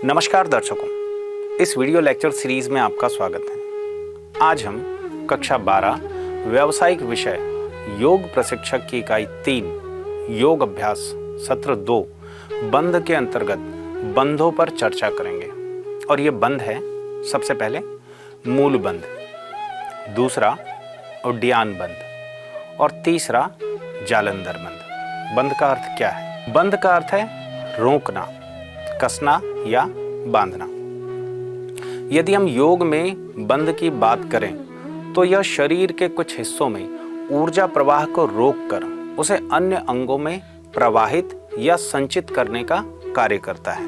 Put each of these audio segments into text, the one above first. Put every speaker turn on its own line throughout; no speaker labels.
नमस्कार दर्शकों, इस वीडियो लेक्चर सीरीज में आपका स्वागत है। आज हम कक्षा 12 व्यावसायिक विषय योग प्रशिक्षक की इकाई 3 योग अभ्यास सत्र 2 बंध के अंतर्गत बंधों पर चर्चा करेंगे। और ये बंध है सबसे पहले मूल बंध, दूसरा उड्डयन बंध और तीसरा जालंधर बंध। बंध का अर्थ क्या है? बंध का अर्थ है रोकना, कसना या बांधना। यदि हम योग में बंध की बात करें तो यह शरीर के कुछ हिस्सों में ऊर्जा प्रवाह को रोककर उसे अन्य अंगों में प्रवाहित या संचित करने का कार्य करता है।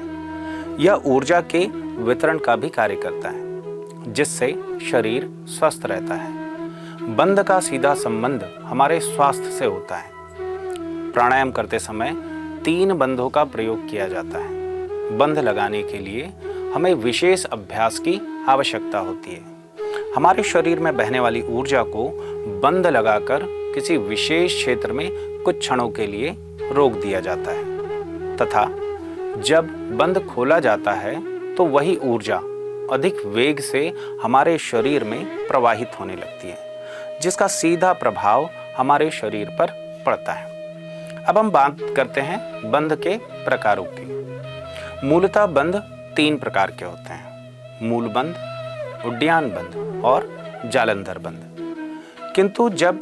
यह ऊर्जा के वितरण का भी कार्य करता है, जिससे शरीर स्वस्थ रहता है। बंध का सीधा संबंध हमारे स्वास्थ्य से होता है। प्राणायाम करते समय 3 बंधों का प्रयोग किया जाता है। बंध लगाने के लिए हमें विशेष अभ्यास की आवश्यकता होती है। हमारे शरीर में बहने वाली ऊर्जा को बंध लगाकर किसी विशेष क्षेत्र में कुछ क्षणों के लिए रोक दिया जाता है तथा जब बंध खोला जाता है तो वही ऊर्जा अधिक वेग से हमारे शरीर में प्रवाहित होने लगती है, जिसका सीधा प्रभाव हमारे शरीर पर पड़ता है। अब हम बात करते हैं बंध के प्रकारों की। मूलतः बंध 3 प्रकार के होते हैं: मूल बंध, उड्डयन बंध और जालंधर बंध। किंतु जब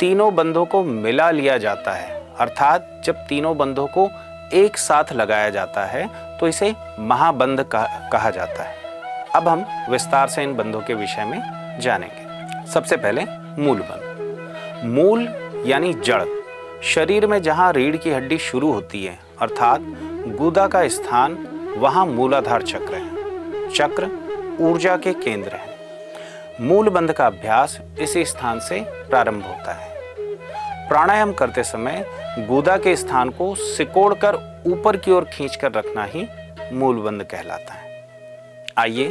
तीनों बंधों को मिला लिया जाता है, अर्थात जब तीनों बंधों को एक साथ लगाया जाता है, तो इसे महाबंध कहा जाता है। अब हम विस्तार से इन बंधों के विषय में जानेंगे। सबसे पहले मूल बंध। मूल यानी जड़, शरीर में जहां रीढ़ की हड्डी शुरू होती है, अर्थात गुदा का स्थान, वहां मूलाधार चक्र है। चक्र ऊर्जा के केंद्र है। मूल बंध का अभ्यास इसी स्थान से प्रारंभ होता है। प्राणायाम करते समय गुदा के स्थान को सिकोड़कर ऊपर की ओर खींचकर रखना ही मूल बंध कहलाता है। आइए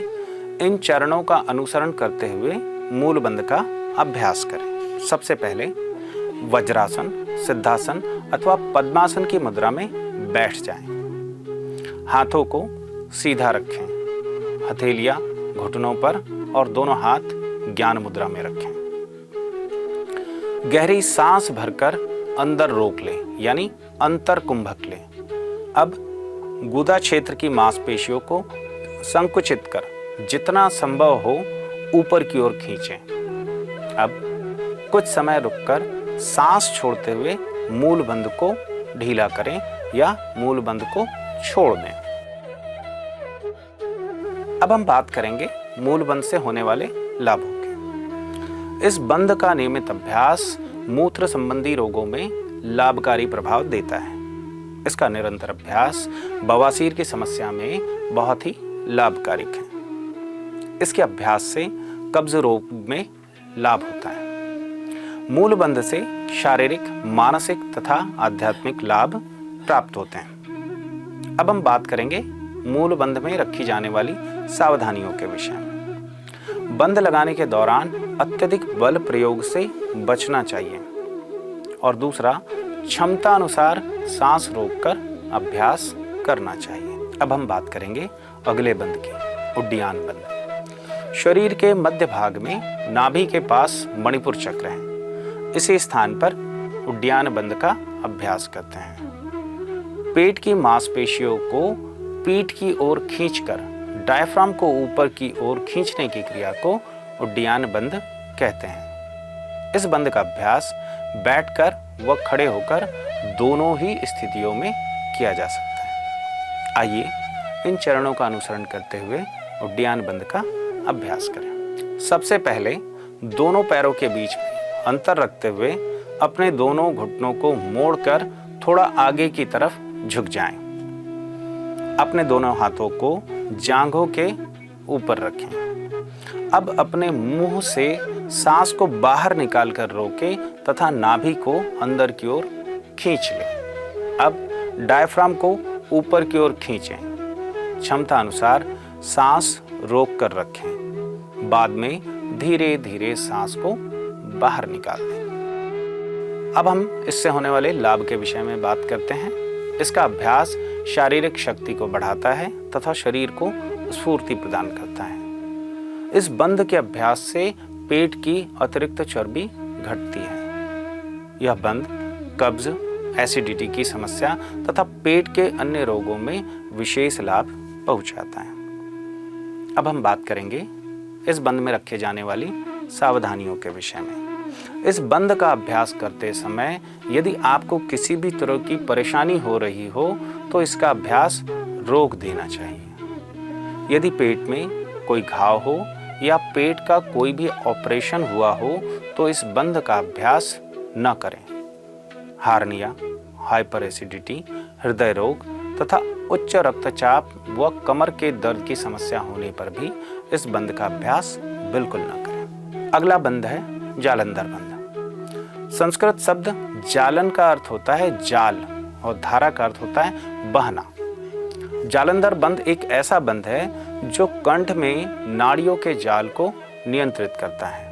इन चरणों का अनुसरण करते हुए मूल बंध का अभ्यास करें। सबसे पहले वज्रासन, सिद्धासन अथवा पद्मासन की मुद्रा में बैठ जाएं। हाथों को सीधा रखें, हथेलियां घुटनों पर और दोनों हाथ ज्ञान मुद्रा में रखें। गहरी सांस भरकर अंदर रोक लें, यानी अंतर कुंभक लें। अब गुदा क्षेत्र की मांसपेशियों को संकुचित कर जितना संभव हो ऊपर की ओर खींचें। अब कुछ समय रुककर सांस छोड़ते हुए मूल बंध को ढीला करें या मूल बंध को छोड़ दें। अब हम बात करेंगे मूल बंध से होने वाले लाभों की। इस बंध का नियमित अभ्यास मूत्र संबंधी रोगों में लाभकारी प्रभाव देता है। इसका निरंतर अभ्यास बवासीर की समस्या में बहुत ही लाभकारी है। इसके अभ्यास से कब्ज रोग में लाभ होता है। मूल बंध से शारीरिक, मानसिक तथा आध्यात्मिक लाभ प्राप्त होते हैं। अब हम बात करेंगे मूल बंध में रखी जाने वाली सावधानियों के विषय में। बंध लगाने के दौरान अत्यधिक बल प्रयोग से बचना चाहिए और दूसरा, क्षमता अनुसार सांस रोककर अभ्यास करना चाहिए। अब हम बात करेंगे अगले बंध की, उड्डयन बंध। शरीर के मध्य भाग में नाभि के पास मणिपुर चक्र है। इसी स्थान पर उड्डयन बंध का अभ्यास करते हैं। पेट की मांसपेशियों को पीठ की ओर खींचकर डायफ्राम को ऊपर की ओर खींचने की क्रिया को उड्डयन बंध कहते हैं। इस बंध का अभ्यास बैठकर व खड़े होकर दोनों ही स्थितियों में किया जा सकता है। आइए इन चरणों का अनुसरण करते हुए उड्डयन बंध का अभ्यास करें। सबसे पहले दोनों पैरों के बीच में अंतर रखते हुए अपने दोनों घुटनों को मोड़कर थोड़ा आगे की तरफ झुक जाएं। अपने दोनों हाथों को जांघों के ऊपर रखें। अब अपने मुंह से सांस को बाहर निकालकर रोकें तथा नाभि को अंदर की ओर खींच लें। अब डायफ्राम को ऊपर की ओर खींचें। क्षमता अनुसार सांस रोक कर रखें। बाद में धीरे धीरे सांस को बाहर निकाल दें। अब हम इससे होने वाले लाभ के विषय में बात करते हैं। इसका अभ्यास शारीरिक शक्ति को बढ़ाता है तथा शरीर को स्फूर्ति प्रदान करता है। इस बंध के अभ्यास से पेट की अतिरिक्त चर्बी घटती है। यह बंध कब्ज, एसिडिटी की समस्या तथा पेट के अन्य रोगों में विशेष लाभ पहुंचाता है। अब हम बात करेंगे इस बंध में रखे जाने वाली सावधानियों के विषय में। इस बंध का अभ्यास करते समय यदि आपको किसी भी तरह की परेशानी हो रही हो तो इसका अभ्यास रोक देना चाहिए। यदि पेट में कोई घाव हो या पेट का कोई भी ऑपरेशन हुआ हो तो इस बंध का अभ्यास न करें। हार्निया, हाइपर एसिडिटी, हृदय रोग तथा उच्च रक्तचाप व कमर के दर्द की समस्या होने पर भी इस बंध का अभ्यास बिल्कुल न करें। अगला बंध है जालंधर बंध। संस्कृत शब्द जालन का अर्थ होता है जाल और धारा का अर्थ होता है बहना। जालंधर बंध एक ऐसा बंध है जो कंठ में नाड़ियों के जाल को नियंत्रित करता है।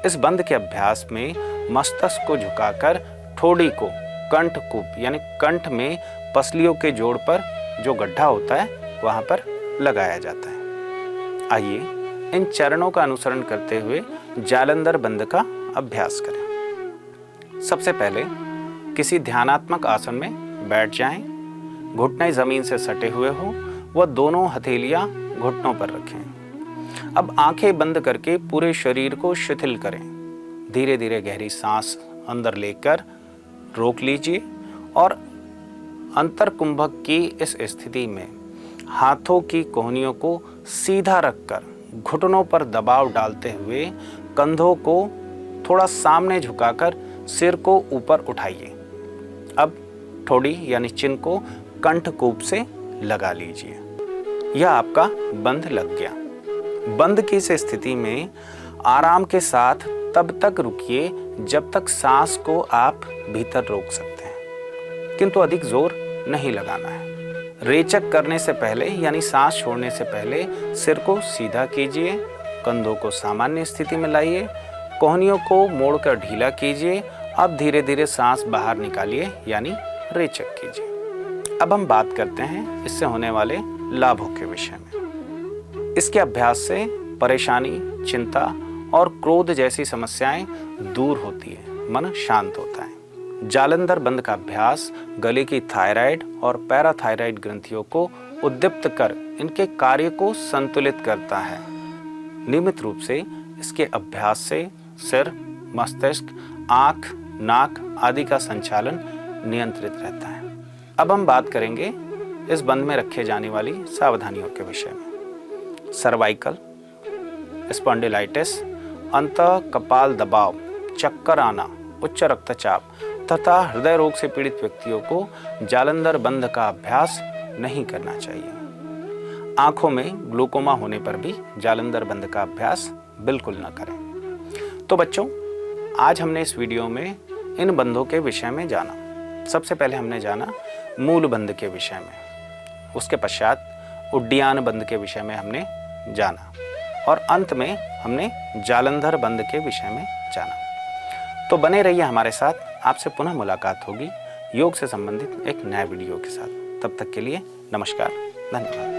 इस बंध के अभ्यास में मस्तिष्क को झुकाकर ठोड़ी को कंठकूप यानी कंठ में पसलियों के जोड़ पर जो गड्ढा होता है वहां पर लगाया जाता है। आइए इन चरणों का अनुसरण करते हुए जालंधर बंध का अभ्यास करें। सबसे पहले किसी ध्यानात्मक आसन में बैठ जाएं। घुटने जमीन से सटे हुए हो व दोनों हथेलियां घुटनों पर रखें। अब आंखें बंद करके पूरे शरीर को शिथिल करें। धीरे धीरे गहरी सांस अंदर लेकर रोक लीजिए और अंतर कुंभक की इस स्थिति में हाथों की कोहनियों को सीधा रखकर घुटनों पर दबाव डालते हुए कंधों को थोड़ा सामने झुकाकर सिर को ऊपर उठाइए। अब ठोड़ी यानी चिन को कंठकूप से लगा लीजिए। यह आपका बंध लग गया। बंध की इस स्थिति में आराम के साथ तब तक रुकिए जब तक सांस को आप भीतर रोक सकते हैं, किंतु अधिक जोर नहीं लगाना है। रेचक करने से पहले यानी सांस छोड़ने से पहले सिर को सीधा कीजिए, कंधों को सामान्य स्थिति में लाइए, कोहनियों को मोड़कर ढीला कीजिए। अब धीरे धीरे सांस बाहर निकालिए यानी रेचक कीजिए। अब हम बात करते हैं इससे होने वाले लाभों के विषय में। इसके अभ्यास से परेशानी, चिंता और क्रोध जैसी समस्याएं दूर होती है, मन शांत होता है। जालंधर बंध का अभ्यास गले की थायराइड और पैराथायराइड ग्रंथियों को उद्दीप्त कर इनके कार्य को संतुलित करता है। नियमित रूप से इसके अभ्यास से सिर, मस्तिष्क, आंख, नाक आदि का संचालन नियंत्रित रहता है। अब हम बात करेंगे इस बंध में रखे जाने वाली सावधानियों के विषय में। सर्वाइकल, स्पॉन्डिलाइटिस, अंतः कपाल दबाव, चक्कर आना, उच्च रक्तचाप तथा हृदय रोग से पीड़ित व्यक्तियों को जालंधर बंध का अभ्यास नहीं करना चाहिए। आंखों में ग्लूकोमा होने पर भी जालंधर बंध का अभ्यास बिल्कुल न करें। तो बच्चों, आज हमने इस वीडियो में इन बंधों के विषय में जाना। सबसे पहले हमने जाना मूल बंध के विषय में, उसके पश्चात उड्डीयान बंध के विषय में हमने जाना और अंत में हमने जालंधर बंध के विषय में जाना। तो बने रहिए हमारे साथ, आपसे पुनः मुलाकात होगी योग से संबंधित एक नए वीडियो के साथ। तब तक के लिए नमस्कार, धन्यवाद।